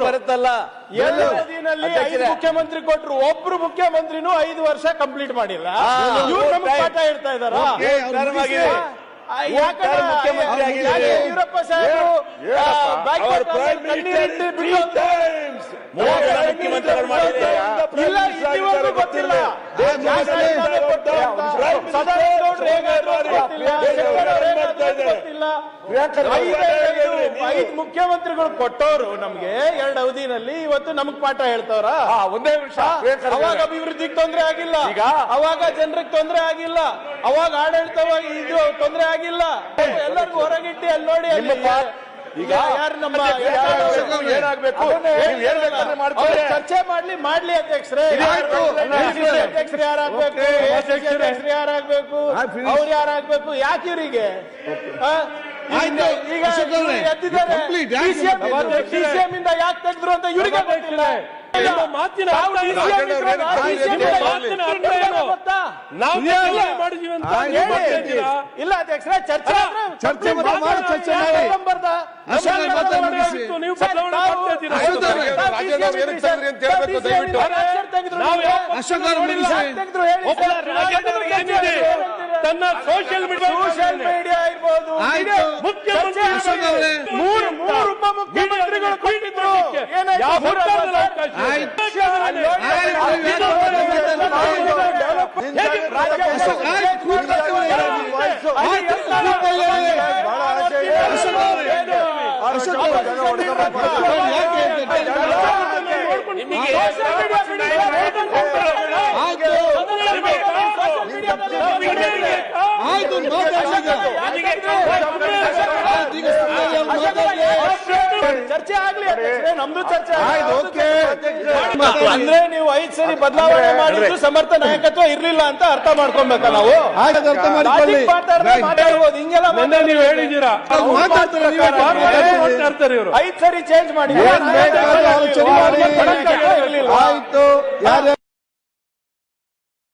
ಬರುತ್ತಲ್ಲ ಮುಖ್ಯಮಂತ್ರಿ ಕೊಟ್ಟರು, ಒಬ್ರು ಮುಖ್ಯಮಂತ್ರಿನೂ 5 ವರ್ಷ ಕಂಪ್ಲೀಟ್ ಮಾಡಿಲ್ಲ. ಇವ್ರು ನಮ್ಗೆ ಪಾಠ ಹೇಳ್ತಾ ಇದಾರ. ಯಡಿಯೂರಪ್ಪ ಸಾಹೇಬರು ಗೊತ್ತಿಲ್ಲ. ಐದು ಮುಖ್ಯಮಂತ್ರಿಗಳು ಕೊಟ್ಟವರು ನಮ್ಗೆ 2 ಅವಧಿನಲ್ಲಿ, ಇವತ್ತು ನಮಗ್ ಪಾಠ ಹೇಳ್ತವ್ರ? ಒಂದೇ ನಿಮಿಷ. ಅವಾಗ ಅಭಿವೃದ್ಧಿಗೆ ತೊಂದರೆ ಆಗಿಲ್ಲ, ಅವಾಗ ಜನರಿಗೆ ತೊಂದರೆ ಆಗಿಲ್ಲ, ಅವಾಗ ಆಡಳಿತವಾಗಿ ಇದು ತೊಂದರೆ ಆಗಿಲ್ಲ. ಎಲ್ಲರಿಗೂ ಹೊರಗಿಟ್ಟಿ ಅಲ್ಲಿ ನೋಡಿ ಈಗ ಯಾರು ನಮ್ಮ ಏನಾಗಬೇಕು ಚರ್ಚೆ ಮಾಡ್ಲಿ ಅಧ್ಯಕ್ಷರೇ. ಅಧ್ಯಕ್ಷರು ಯಾರಾಗ್ಬೇಕು, ಅಧ್ಯಕ್ಷರು ಯಾರಾಗ್ಬೇಕು, ಅವ್ರು ಯಾರಾಗ್ಬೇಕು, ಯಾಕೆ ಇವರಿಗೆ ಈಗ ಎದ್ದಿದ್ದಾರೆ ಡಿಸಿಎಂ ಇಂದ ಯಾಕೆ ತೆಗೆದ್ರು ಅಂತ ಇವರಿಗೆ ಗೊತ್ತಿಲ್ಲ. ಇಲ್ಲ ಅಧ್ಯಕ್ಷರೇ, ಚರ್ಚೆ ತನ್ನ ಸೋಷಿಯಲ್ ಮೀಡಿಯಾ ಇರ್ಬೋದು, ಮೂರು ಉಪಮುಖ್ಯಮಂತ್ರಿಗಳು ಕೊಟ್ಟಿದ್ರು. ಚರ್ಚೆ ಆಗ್ಲಿ, ನಮ್ದು ಚರ್ಚೆ ಅಂದ್ರೆ ನೀವು 5 ಸರಿ ಬದಲಾವಣೆ ಮಾಡಿದ್ರು ಸಮರ್ಥ ನಾಯಕತ್ವ ಇರ್ಲಿಲ್ಲ ಅಂತ ಅರ್ಥ ಮಾಡ್ಕೊಬೇಕ ನಾವು. ಮಾತಾಡ್ಬೋದು ಹಿಂಗೆಲ್ಲ ನೀವು ಹೇಳಿದ್ದೀರಾ, 5 ಸರಿ ಚೇಂಜ್ ಮಾಡಿ.